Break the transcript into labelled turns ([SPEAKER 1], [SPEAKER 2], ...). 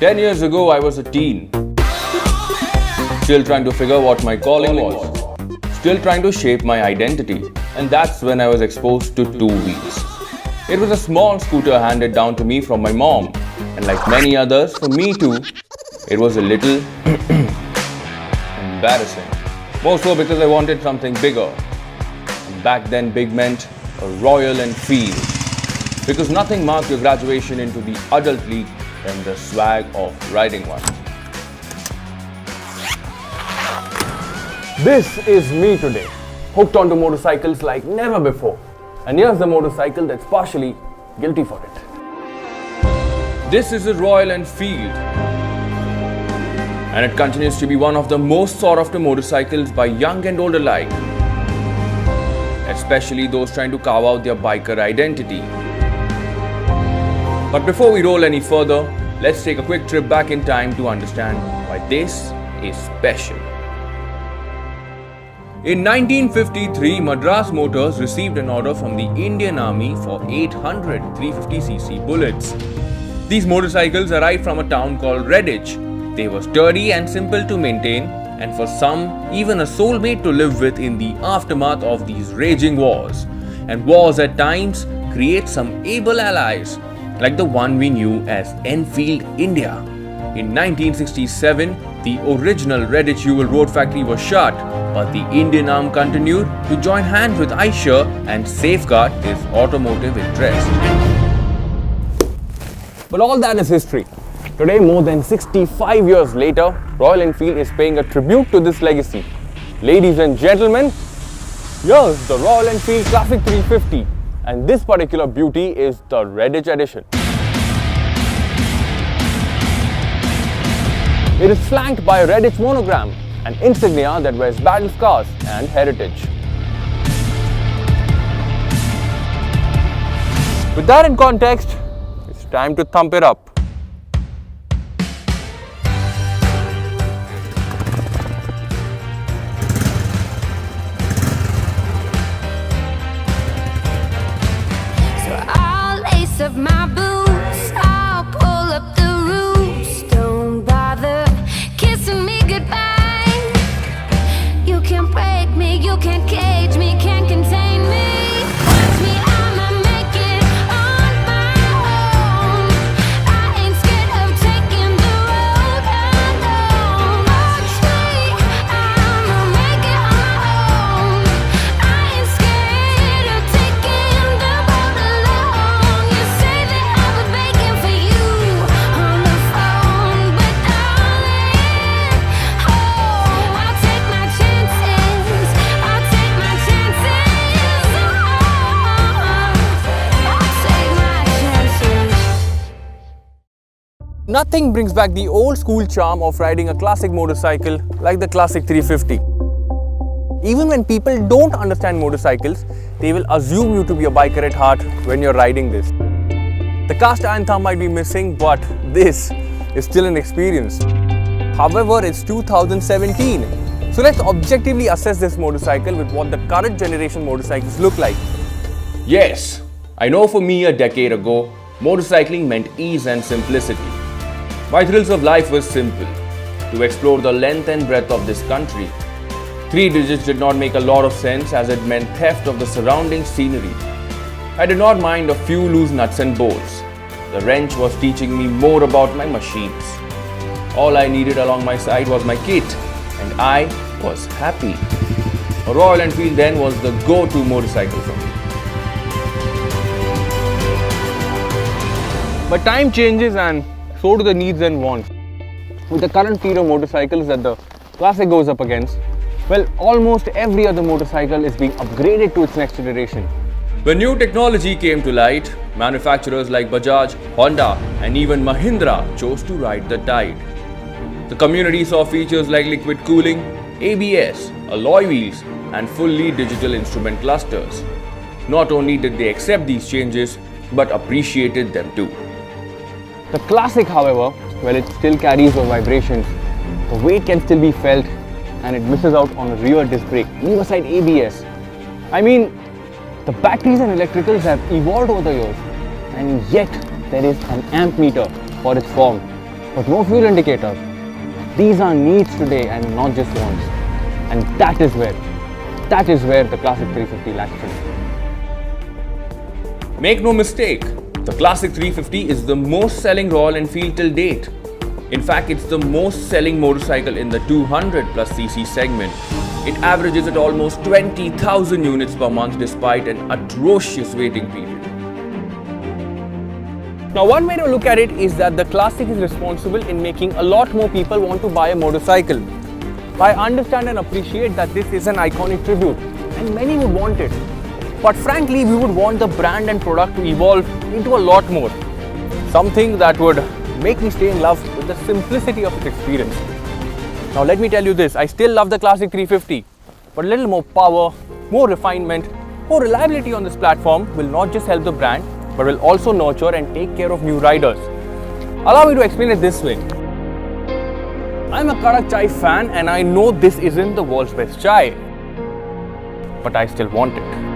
[SPEAKER 1] 10 years ago, I was a teen, still trying to figure what my calling was, still trying to shape my identity, and that's when I was exposed to two wheels. It was a small scooter handed down to me from my mom, and like many others, for me too, it was a little embarrassing. More so because I wanted something bigger. And back then, big meant a Royal Enfield, because nothing marked your graduation into the adult league than the swag of riding one.
[SPEAKER 2] This is me today, hooked onto motorcycles like never before. And here's the motorcycle that's partially guilty for it.
[SPEAKER 1] This is a Royal Enfield, and it continues to be one of the most sought after motorcycles by young and old alike, especially those trying to carve out their biker identity. But before we roll any further, let's take a quick trip back in time to understand why this is special. In 1953, Madras Motors received an order from the Indian Army for 800 350cc bullets. These motorcycles arrived from a town called Redditch. They were sturdy and simple to maintain, and for some, even a soulmate to live with in the aftermath of these raging wars. And wars at times create some able allies, like the one we knew as Enfield, India. In 1967, the original Redditch Jewel Road Factory was shut, but the Indian arm continued to join hands with Eicher and safeguard his automotive interest.
[SPEAKER 2] But all that is history. Today, more than 65 years later, Royal Enfield is paying a tribute to this legacy. Ladies and gentlemen, here's the Royal Enfield Classic 350, and this particular beauty is the Redditch edition. It is flanked by a Redditch monogram, an insignia that wears battle scars and heritage. With that in context, it's time to thump it up.
[SPEAKER 3] Of my boots, I'll pull up the roofs. Don't bother kissing me goodbye. You can't break me, you can't cage me, can't contain me. Watch me, I'ma make it on my own. I ain't scared of taking the road alone. Watch me, I'ma make it on my own. I ain't scared of taking the road alone.
[SPEAKER 2] Nothing brings back the old school charm of riding a classic motorcycle like the Classic 350. Even when people don't understand motorcycles, they will assume you to be a biker at heart when you're riding this. The cast iron thumb might be missing, but this is still an experience. However, it's 2017. So let's objectively assess this motorcycle with what the current generation motorcycles look like.
[SPEAKER 1] Yes, I know for me a decade ago, motorcycling meant ease and simplicity. My thrills of life was simple: to explore the length and breadth of this country. 3 digits did not make a lot of sense as it meant theft of the surrounding scenery. I did not mind a few loose nuts and bolts. The wrench was teaching me more about my machines. All I needed along my side was my kit, and I was happy. A Royal Enfield then was the go-to motorcycle for me.
[SPEAKER 2] But time changes and so do the needs and wants. With the current fleet of motorcycles that the Classic goes up against, well, almost every other motorcycle is being upgraded to its next generation.
[SPEAKER 1] When new technology came to light, manufacturers like Bajaj, Honda, and even Mahindra chose to ride the tide. The community saw features like liquid cooling, ABS, alloy wheels, and fully digital instrument clusters. Not only did they accept these changes, but appreciated them too.
[SPEAKER 2] The Classic, however, well, it still carries the vibrations. The weight can still be felt, and it misses out on a rear disc brake, leave aside ABS. I mean, the batteries and electricals have evolved over the years, and yet there is an amp meter for its form. but no fuel indicators. These are needs today and not just wants. And that is where the Classic 350 lacks today.
[SPEAKER 1] Make no mistake, the Classic 350 is the most selling Royal Enfield till date. In fact, it's the most selling motorcycle in the 200 plus cc segment. It averages at almost 20,000 units per month despite an atrocious waiting period.
[SPEAKER 2] Now, one way to look at it is that the Classic is responsible in making a lot more people want to buy a motorcycle. I understand and appreciate that this is an iconic tribute and many would want it. But frankly, we would want the brand and product to evolve into a lot more. Something that would make me stay in love with the simplicity of its experience. Now let me tell you this, I still love the Classic 350, but a little more power, more refinement, more reliability on this platform will not just help the brand, but will also nurture and take care of new riders. Allow me to explain it this way. I'm a Kadak chai fan and I know this isn't the world's best chai, but I still want it.